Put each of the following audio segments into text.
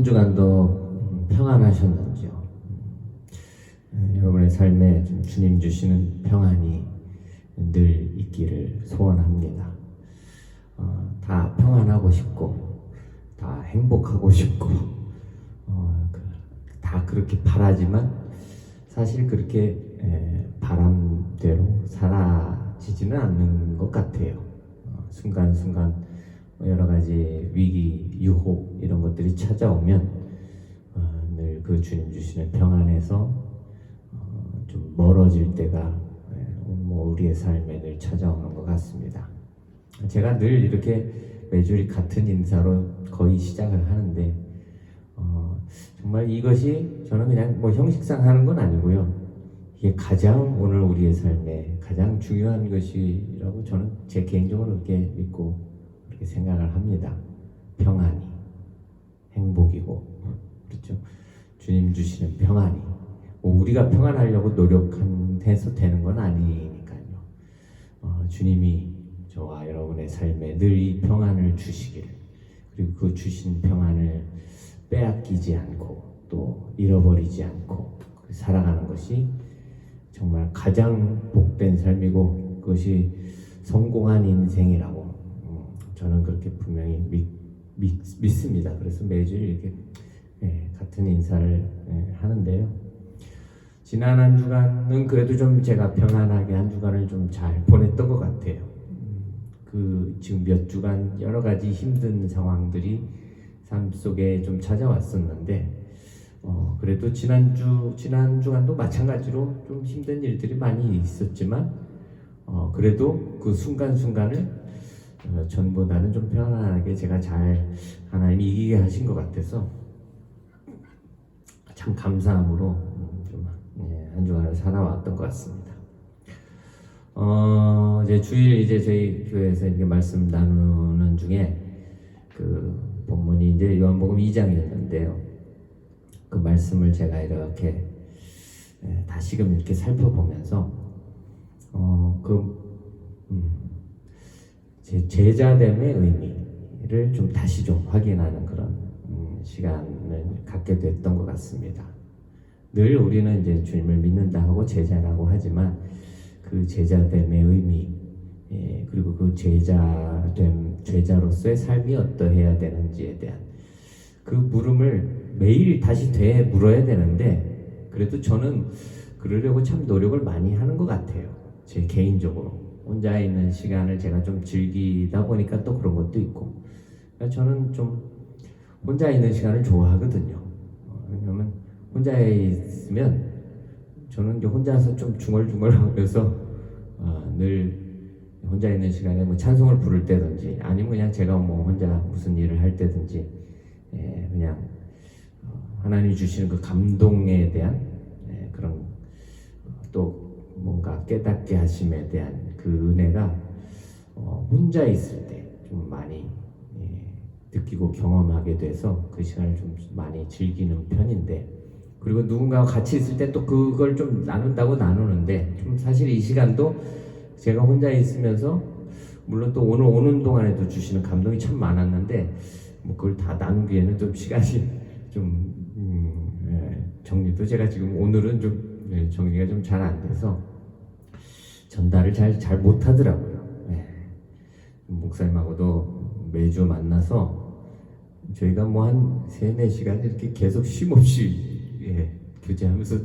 한 주간도 평안하셨는지요? 여러분의 삶에 좀 주님 주시는 평안이 늘 있기를 소원합니다. 다 평안하고 싶고 다 행복하고 싶고 다 그렇게 바라지만 사실 그렇게 바람대로 사라지지는 않는 것 같아요. 순간순간 여러 가지 위기, 유혹 이런 것들이 찾아오면 늘 그 주님 주시는 평안에서 좀 멀어질 때가 우리의 삶에 늘 찾아오는 것 같습니다. 제가 늘 이렇게 매주 같은 인사로 거의 시작을 하는데 정말 이것이 저는 그냥 뭐 형식상 하는 건 아니고요. 이게 가장 오늘 우리의 삶에 가장 중요한 것이라고 저는 제 개인적으로 그렇게 믿고 그렇게 생각을 합니다. 평안이 행복이고 그렇죠. 주님 주시는 평안이 우리가 평안하려고 노력해서 되는 건 아니니까요. 주님이 저와 여러분의 삶에 늘 이 평안을 주시기를, 그리고 그 주신 평안을 빼앗기지 않고 또 잃어버리지 않고 살아가는 것이 정말 가장 복된 삶이고 그것이 성공한 인생이라고 저는 그렇게 분명히 믿습니다. 그래서 매주 이렇게 같은 인사를 하는데요. 지난 한 주간은 그래도 좀 제가 평안하게 한 주간을 좀 잘 보냈던 것 같아요. 지금 몇 주간 여러 가지 힘든 상황들이 삶 속에 좀 찾아왔었는데 그래도 지난 주간도 마찬가지로 좀 힘든 일들이 많이 있었지만 그래도 그 순간순간을 전보다는 좀 편안하게 제가 잘 하나님이 이기게 하신 것 같아서 참 감사함으로 한 주간을 살아왔던 것 같습니다. 이제 주일 저희 교회에서 이렇게 말씀 나누는 중에 그 본문이 이제 요한복음 2장이었는데요. 그 말씀을 제가 이렇게 다시금 이렇게 살펴보면서 제 제자됨의 의미를 좀 다시 좀 확인하는 그런 시간을 갖게 됐던 것 같습니다. 늘 우리는 이제 주님을 믿는다 하고 제자라고 하지만 그 제자됨의 의미, 그리고 그 제자로서의 삶이 어떠해야 되는지에 대한 그 물음을 매일 다시 물어야 되는데 그래도 저는 그러려고 참 노력을 많이 하는 것 같아요. 제 개인적으로 혼자 있는 시간을 제가 좀 즐기다 보니까 또 그런 것도 있고, 그러니까 저는 좀 혼자 있는 시간을 좋아하거든요. 왜냐면 혼자 있으면 저는 이제 혼자서 좀 중얼중얼하면서 늘 혼자 있는 시간에 뭐 찬송을 부를 때든지 아니면 그냥 제가 뭐 혼자 무슨 일을 할 때든지 그냥 하나님이 주시는 그 감동에 대한 그런 또 뭔가 깨닫게 하심에 대한 그 은혜가 혼자 있을 때 좀 많이 느끼고 경험하게 돼서 그 시간을 좀 많이 즐기는 편인데, 그리고 누군가와 같이 있을 때 또 그걸 좀 나눈다고 나누는데 좀 사실 이 시간도 제가 혼자 있으면서 물론 또 오늘 오는 동안에도 주시는 감동이 참 많았는데 뭐 그걸 다 나누기에는 좀 시간이 좀 정리도 제가 지금 오늘은 좀 정리가 좀 잘 안 돼서 전달을 잘 못하더라고요. 목사님하고도 매주 만나서 저희가 뭐 한 3-4시간 이렇게 계속 쉼없이 교제하면서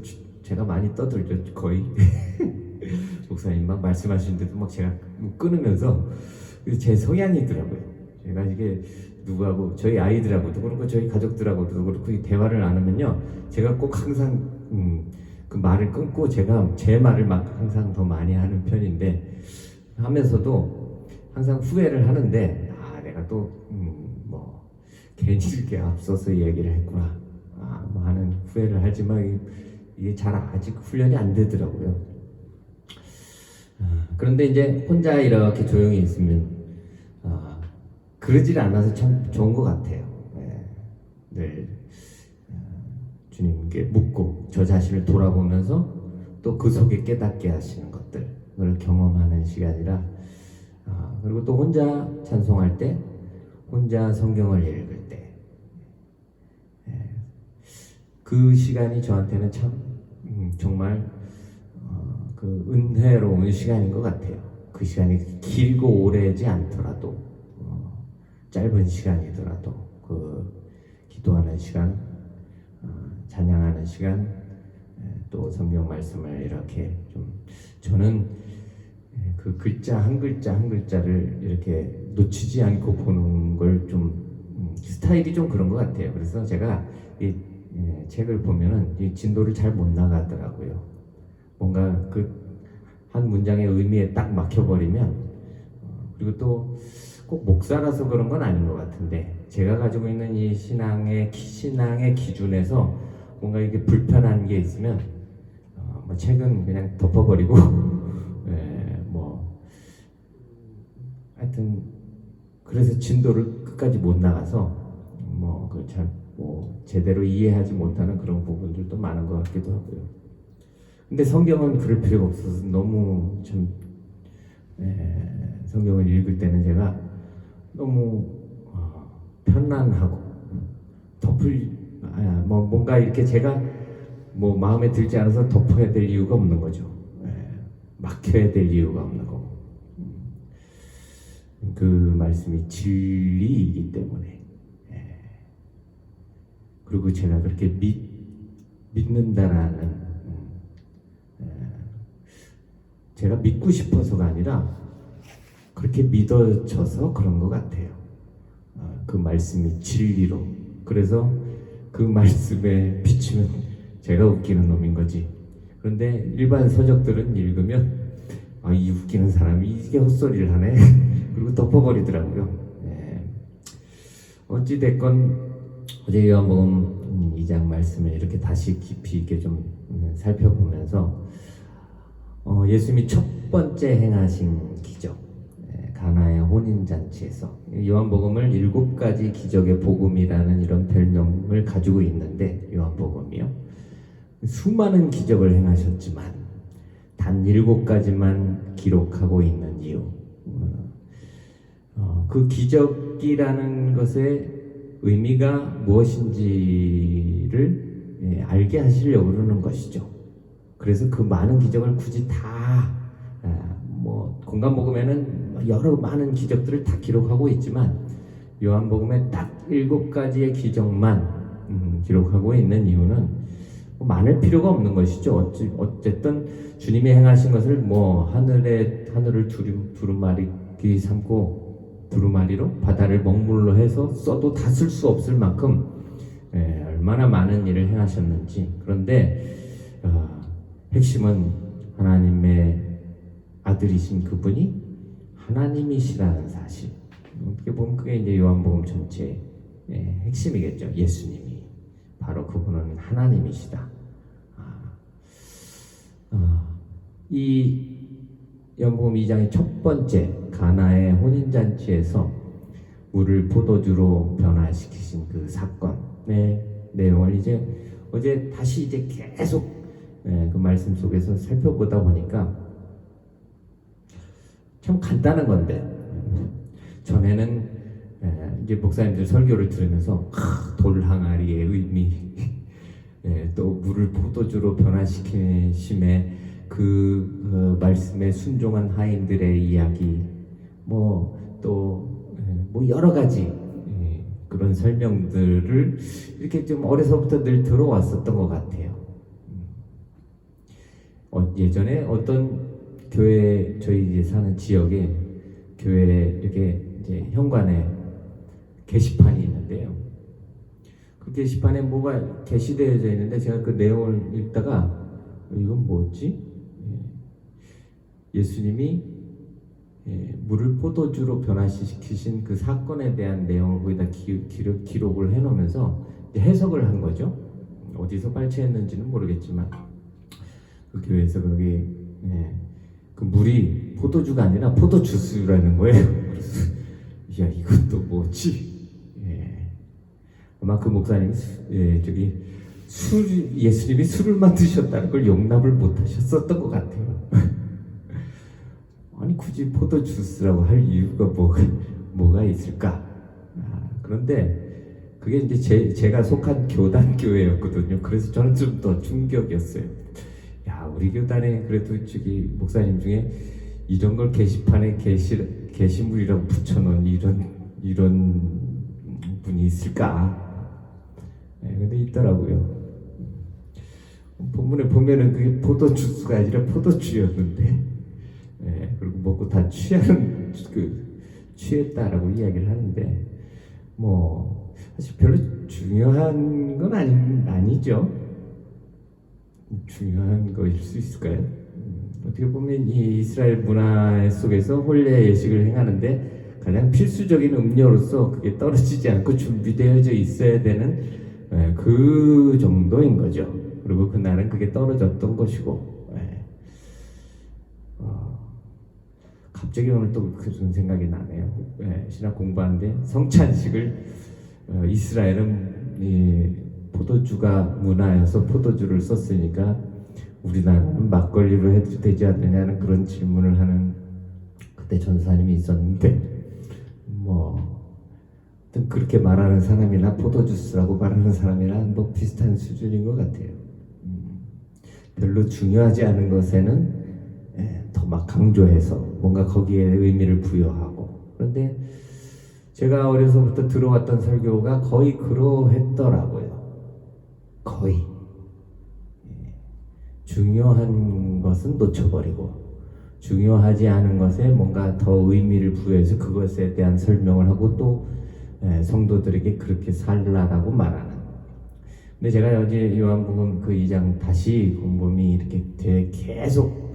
제가 많이 떠들죠. 거의 목사님 막 말씀하시는데도 막 제가 끊으면서 제 성향이더라고요. 제가 이게 누구하고 저희 아이들하고도 그렇고 저희 가족들하고도 그렇고 이 대화를 나누면요 제가 꼭 항상 그 말을 끊고 제가 제 말을 막 항상 더 많이 하는 편인데, 하면서도 항상 후회를 하는데 내가 또 뭐 괜히 이렇게 앞서서 얘기를 했구나 뭐 하는 후회를 하지만 이게 잘 아직 훈련이 안 되더라고요. 그런데 이제 혼자 이렇게 조용히 있으면 그러질 않아서 참 좋은 것 같아요. 늘 주님께 묻고 저 자신을 돌아보면서 또 그 속에 깨닫게 하시는 것들을 경험하는 시간이라, 그리고 또 혼자 찬송할 때, 혼자 성경을 읽을 때 그 시간이 저한테는 참 정말 그 은혜로운 시간인 것 같아요. 그 시간이 길고 오래지 않더라도 짧은 시간이더라도 그 기도하는 시간, 찬양하는 시간, 또 성경 말씀을 이렇게 좀 저는 그 글자 한 글자 한 글자를 이렇게 놓치지 않고 보는 걸 좀 스타일이 좀 그런 것 같아요. 그래서 제가 이 책을 보면은 이 진도를 잘 못 나가더라고요. 뭔가 그 한 문장의 의미에 딱 막혀버리면 그리고 또 꼭 목사라서 그런 건 아닌 것 같은데 제가 가지고 있는 이 신앙의 기준에서 뭔가 이게 불편한 게 있으면 뭐 책은 그냥 덮어버리고 뭐 하여튼 그래서 진도를 끝까지 못 나가서 뭐 그 잘 뭐 제대로 이해하지 못하는 그런 부분들도 많은 것 같기도 하고요. 근데 성경은 그럴 필요가 없어서 너무 참 성경을 읽을 때는 제가 너무 편안하고 뭐 뭔가 이렇게 제가 뭐 마음에 들지 않아서 덮어야 될 이유가 없는 거죠. 막혀야 될 이유가 없는 거고 그 말씀이 진리이기 때문에 그리고 제가 그렇게 믿는다라는 제가 믿고 싶어서가 아니라 그렇게 믿어져서 그런 것 같아요. 그 말씀이 진리로. 그래서 그 말씀에 비추면 제가 웃기는 놈인 거지. 그런데 일반 서적들은 읽으면 이 웃기는 사람이 이게 헛소리를 하네. 그리고 덮어버리더라고요. 어찌됐건 어제 요한복음 2장 말씀을 이렇게 다시 깊이 있게 좀 살펴보면서 예수님이 첫 번째 행하신 기적 가나의 혼인잔치에서 요한복음을 7가지 기적의 복음이라는 이런 별명을 가지고 있는데 요한복음이요 수많은 기적을 행하셨지만 단 7가지만 기록하고 있는 이유 그 기적이라는 것의 의미가 무엇인지를 알게 하시려고 그러는 것이죠. 그래서 그 많은 기적을 굳이 다 뭐 공간복음에는 여러 많은 기적들을 다 기록하고 있지만 요한복음에 딱 7가지의 기적만 기록하고 있는 이유는 뭐 많을 필요가 없는 것이죠. 어쨌든 주님이 행하신 것을 뭐 하늘을 두루마리 삼고 두루마리로 바다를 먹물로 해서 써도 다 쓸 수 없을 만큼 얼마나 많은 일을 행하셨는지. 그런데 핵심은 하나님의 아들이신 그분이 하나님이시라는 사실. 어떻게 보면 그게 이제 요한복음 전체의 핵심이겠죠. 예수님이 바로 그분은 하나님이시다. 이 요한복음 2장의 첫 번째 가나의 혼인잔치에서 물을 포도주로 변화시키신 그 사건의 내용을 어제 다시 계속 그 말씀 속에서 살펴보다 보니까 참 간단한 건데 전에는 이제 목사님들 설교를 들으면서 돌 항아리의 의미 또 물을 포도주로 변화시키심의 그 말씀에 순종한 하인들의 이야기 뭐 여러 가지 그런 설명들을 이렇게 좀 어려서부터 늘 들어왔었던 것 같아요. 예전에 어떤 교회 저희 이제 사는 지역에 교회 이렇게 이제 현관에 게시판이 있는데요. 그 게시판에 뭐가 게시되어져 있는데 제가 그 내용을 읽다가 이건 뭐지? 예수님이 물을 포도주로 변화시키신 그 사건에 대한 내용을 거기다 기록을 해놓으면서 해석을 한 거죠. 어디서 발췌했는지는 모르겠지만 그 교회에서 거기 그 물이 포도주가 아니라 포도주스라는 거예요. 그래서 야 이것도 뭐지? 아마 그 목사님이 예수님이 술을 드셨다는 걸 용납을 못하셨었던 것 같아요. 아니 굳이 포도주스라고 할 이유가 뭐가 있을까? 그런데 그게 이제 제가 속한 교단 교회였거든요. 그래서 저는 좀 더 충격이었어요. 야, 우리 교단에 그래도 저기 목사님 중에 이런 걸 게시판에 게시물이라고 붙여놓은 이런 분이 있을까? 네, 근데 있더라고요. 본문에 보면은 그게 포도 주스가 아니라 포도주였는데, 네, 그리고 먹고 다 취했다라고 이야기를 하는데, 뭐 사실 별로 중요한 건 아니죠. 중요한 거일 수 있을까요? 어떻게 보면 이 이스라엘 문화 속에서 혼례 예식을 행하는데 가장 필수적인 음료로서 그게 떨어지지 않고 준비되어져 있어야 되는 그 정도인 거죠. 그리고 그날은 그게 떨어졌던 것이고, 갑자기 오늘 또 그런 생각이 나네요. 신학 공부하는데 성찬식을 이스라엘은 포도주가 문화여서 포도주를 썼으니까 우리나라는 막걸리로 해도 되지 않느냐는 그런 질문을 하는 그때 전사님이 있었는데, 뭐 그렇게 말하는 사람이나 포도주스라고 말하는 사람이랑 뭐 비슷한 수준인 것 같아요. 별로 중요하지 않은 것에는 더 막 강조해서 뭔가 거기에 의미를 부여하고, 그런데 제가 어려서부터 들어왔던 설교가 거의 그러했더라고요. 거의 중요한 것은 놓쳐버리고 중요하지 않은 것에 뭔가 더 의미를 부여해서 그것에 대한 설명을 하고 또 성도들에게 그렇게 살라라고 말하는. 근데 제가 어제 요한복음 그 2장 다시 곰곰이 이렇게 계속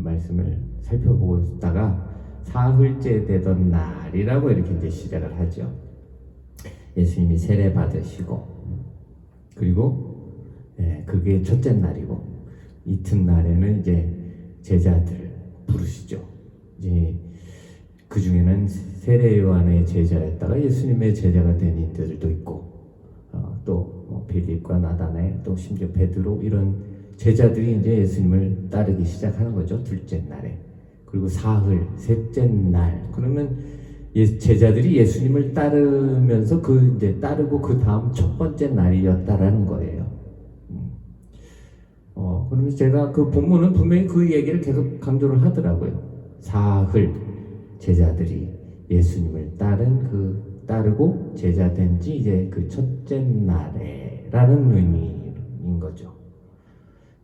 말씀을 살펴보고 있다가 사흘째 되던 날이라고 이렇게 이제 시작을 하죠. 예수님이 세례 받으시고, 그리고 그게 첫째 날이고, 이튿날에는 이제 제자들 부르시죠. 이제 그 중에는 세례 요한의 제자였다가 예수님의 제자가 된 인들도 있고, 또 빌립과 나다나엘, 또 심지어 베드로, 이런 제자들이 이제 예수님을 따르기 시작하는 거죠. 둘째 날에. 그리고 사흘, 셋째 날. 그러면 제자들이 예수님을 따르면서 이제 따르고 그 다음 첫 번째 날이었다라는 거예요. 그러면서 제가 그 본문은 분명히 그 얘기를 계속 강조를 하더라고요. 사흘 제자들이 예수님을 따르고 제자된 지 이제 그 첫째 날에라는 의미인 거죠.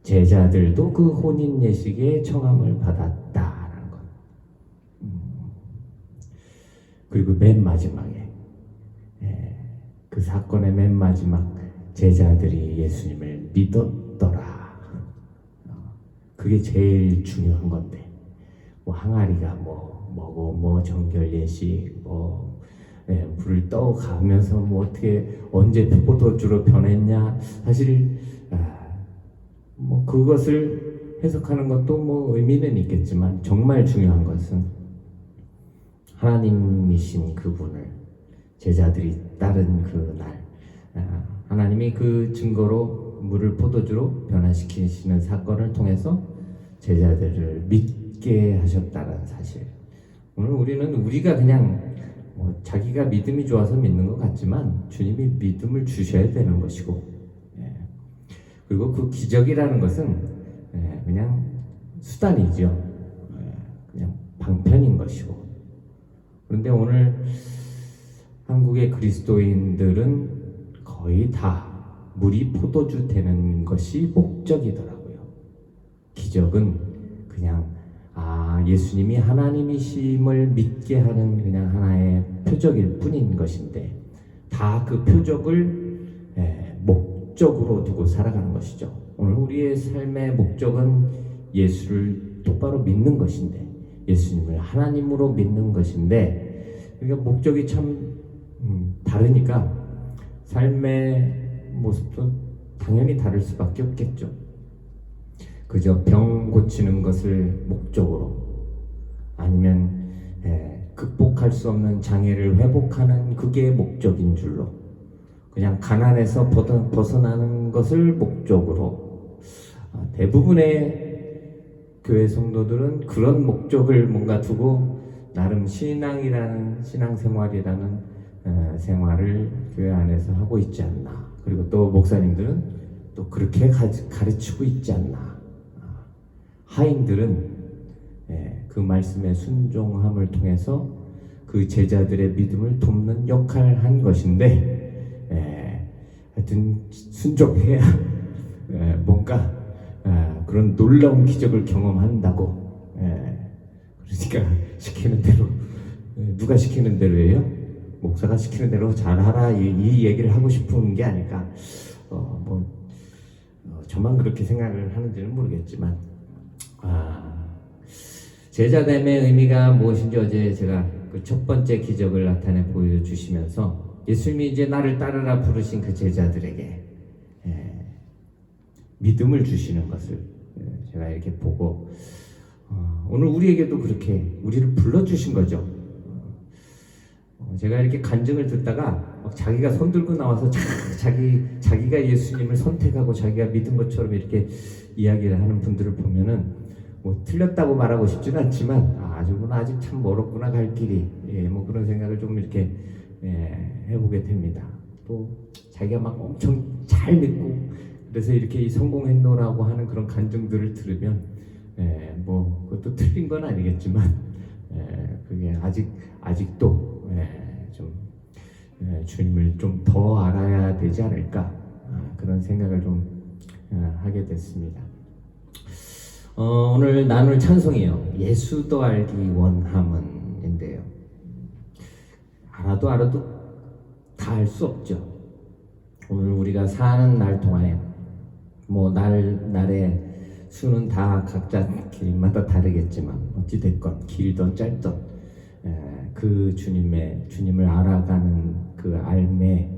제자들도 그 혼인 예식에 청함을 받았다라는 것. 그리고 맨 마지막에 그 사건의 맨 마지막, 제자들이 예수님을 믿었더라. 그게 제일 중요한 건데, 뭐 항아리가 뭐고 정결 예식 불을 떠가면서 어떻게 언제 포도주로 변했냐, 사실 그것을 해석하는 것도 의미는 있겠지만, 정말 중요한 것은 하나님이신 그분을 제자들이 따른 그 날, 하나님이 그 증거로 물을 포도주로 변화시키시는 사건을 통해서 제자들을 믿게 하셨다는 사실. 오늘 우리가 그냥 자기가 믿음이 좋아서 믿는 것 같지만 주님이 믿음을 주셔야 되는 것이고, 그리고 그 기적이라는 것은 그냥 수단이죠. 그냥 방편인 것이고. 그런데 오늘 한국의 그리스도인들은 거의 다 물이 포도주 되는 것이 목적이더라고요. 기적은 그냥 예수님이 하나님이심을 믿게 하는 그냥 하나의 표적일 뿐인 것인데, 다 그 표적을 목적으로 두고 살아가는 것이죠. 오늘 우리의 삶의 목적은 예수를 똑바로 믿는 것인데, 예수님을 하나님으로 믿는 것인데, 그러니까 목적이 참 다르니까 삶의 모습도 당연히 다를 수밖에 없겠죠. 그저 병 고치는 것을 목적으로, 아니면 극복할 수 없는 장애를 회복하는 그게 목적인 줄로, 그냥 가난에서 벗어나는 것을 목적으로, 대부분의 교회 성도들은 그런 목적을 뭔가 두고 나름 신앙생활이라는 생활을 교회 안에서 하고 있지 않나. 그리고 또 목사님들은 또 그렇게 가르치고 있지 않나. 하인들은 그 말씀의 순종함을 통해서 그 제자들의 믿음을 돕는 역할을 한 것인데, 하여튼 순종해야 뭔가 그런 놀라운 기적을 경험한다고. 그러니까 시키는 대로, 누가 시키는 대로 해요? 목사가 시키는 대로 잘하라, 이 얘기를 하고 싶은 게 아닐까. 저만 그렇게 생각을 하는지는 모르겠지만, 제자됨의 의미가 무엇인지 어제 제가 그 첫 번째 기적을 나타내 보여주시면서 예수님이 이제 나를 따르라 부르신 그 제자들에게 믿음을 주시는 것을 제가 이렇게 보고, 오늘 우리에게도 그렇게 우리를 불러주신 거죠. 제가 이렇게 간증을 듣다가 자기가 손 들고 나와서 자기가 예수님을 선택하고 자기가 믿은 것처럼 이렇게 이야기를 하는 분들을 보면은 뭐 틀렸다고 말하고 싶지는 않지만 아직 참 멀었구나 갈 길이, 뭐 그런 생각을 좀 이렇게 해보게 됩니다. 또 자기가 막 엄청 잘 믿고 그래서 이렇게 성공했노라고 하는 그런 간증들을 들으면 뭐 그것도 틀린 건 아니겠지만 그게 아직도 좀 주님을 좀 더 알아야 되지 않을까, 그런 생각을 좀 하게 됐습니다. 오늘 나눌 찬송이요, 예수도 알기 원함은인데요. 알아도 다 알 수 없죠. 오늘 우리가 사는 날 동안에 뭐 날의 수는 다 각자 길마다 다르겠지만 어찌됐건 길던 짧던 그 주님을 알아가는 그 알매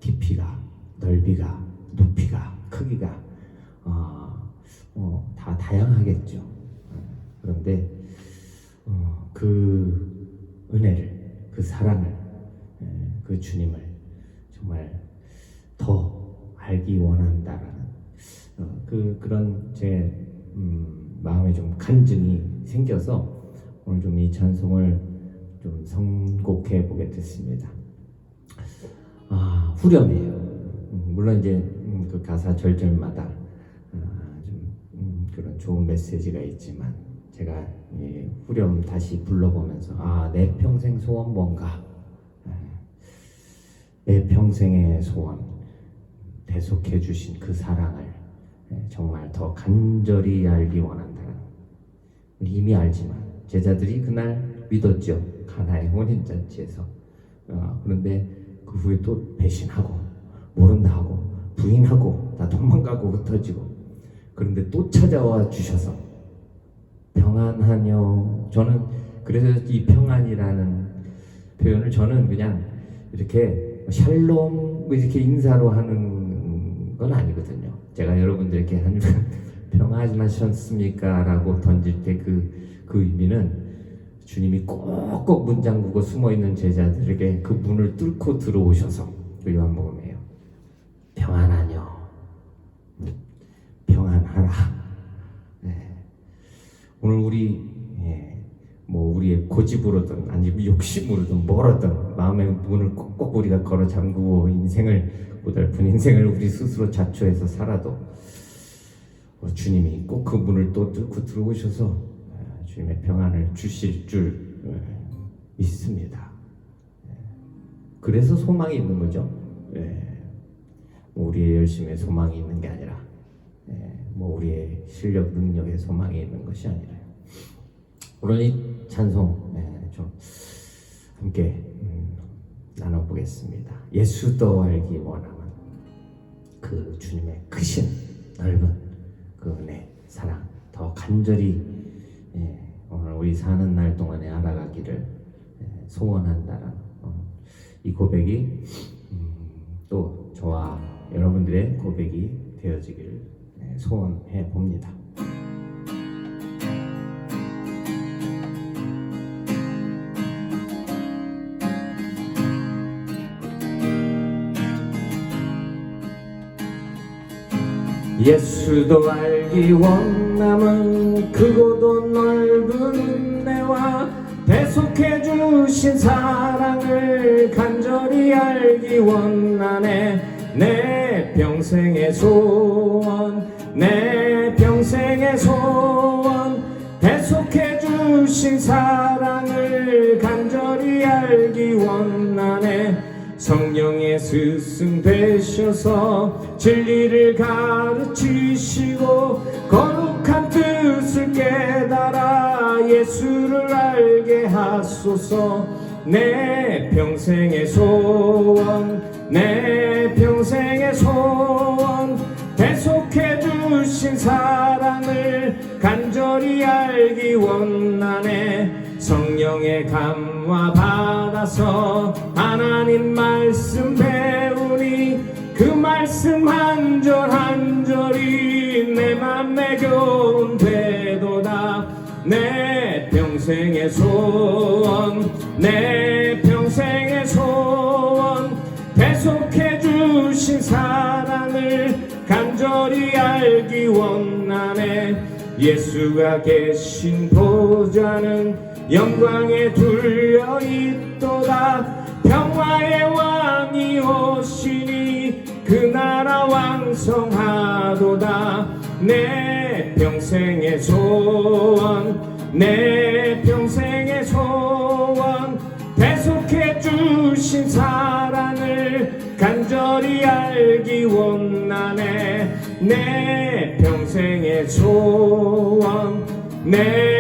깊이가, 넓이가, 높이가, 크기가 다 다양하겠죠. 그런데 그 은혜를, 그 사랑을, 그 주님을 정말 더 알기 원한다라는 그런 제 마음에 좀 간증이 생겨서 오늘 좀 이 찬송을 좀 선곡해 보게 됐습니다. 후렴이에요. 물론 이제 그 가사 절절마다 그런 좋은 메시지가 있지만 제가 후렴 다시 불러보면서 내 평생 소원 뭔가, 내 평생의 소원, 대속해 주신 그 사랑을 정말 더 간절히 알기 원한다는, 이미 알지만 제자들이 그날 믿었죠. 가나의 혼인잔치에서. 그런데 그 후에 또 배신하고 모른다 하고 부인하고 다 도망가고 흩어지고, 그런데 또 찾아와 주셔서 평안하뇨. 저는 그래서 이 평안이라는 표현을 저는 그냥 이렇게 샬롬 이렇게 인사로 하는 건 아니거든요. 제가 여러분들에게 한 평안하셨습니까? 라고 던질 때 그 의미는 주님이 꼭꼭 문 잠그고 숨어있는 제자들에게 그 문을 뚫고 들어오셔서 그 요한복음이에요. 평안하뇨. 평안하라. 오늘 우리의 고집으로든 아니면 욕심으로든 뭐로든 마음의 문을 꼭꼭 우리가 걸어 잠그고 고달픈 인생을 우리 스스로 자초해서 살아도 주님이 꼭 그 문을 또 뚫고 들어오셔서 주님의 평안을 주실 줄 믿습니다. 그래서 소망이 있는 거죠. 우리의 열심에 소망이 있는 게 아니라 우리의 실력 능력에 소망이 있는 것이 아니라, 오늘 이 찬송 좀 함께 나눠보겠습니다. 예수도 알기 원하는 그 주님의 크신 넓은 그 은혜, 사랑 더 간절히 오늘 우리 사는 날 동안에 알아가기를 소원한다라는 이 고백이 또 저와 여러분들의 고백이 되어지기를 소원해 봅니다. 예수도 알기 원함은 크고도 넓은 은혜와 배속해 주신 사랑을 간절히 알기 원하네. 내 평생의 소원, 내 평생의 소원, 배속해 주신 사랑을 간절히 알기 원하네. 성령의 스승 되셔서 진리를 가르치시고 거룩한 뜻을 깨달아 예수를 알게 하소서. 내 평생의 소원, 내 평생의 소원, 배속해 주신 사랑을 간절히 알기 원하네. 성령의 감화 받아서 하나님 말씀 배우니 그 말씀 한 절 한 절이 내 맘 내 교훈 되도다. 내 평생의 소원, 내 평생의 소원, 배속해 주신 사랑을 간절히 알기 원하네. 예수가 계신 보좌는 영광에 둘려 있도다. 평화의 왕이 오시니 그 나라 왕성하도다. 내 평생의 소원, 내 평생의 소원, 배속해 주신 사랑을 간절히 알기 원하네. 내 평생의 소원, 내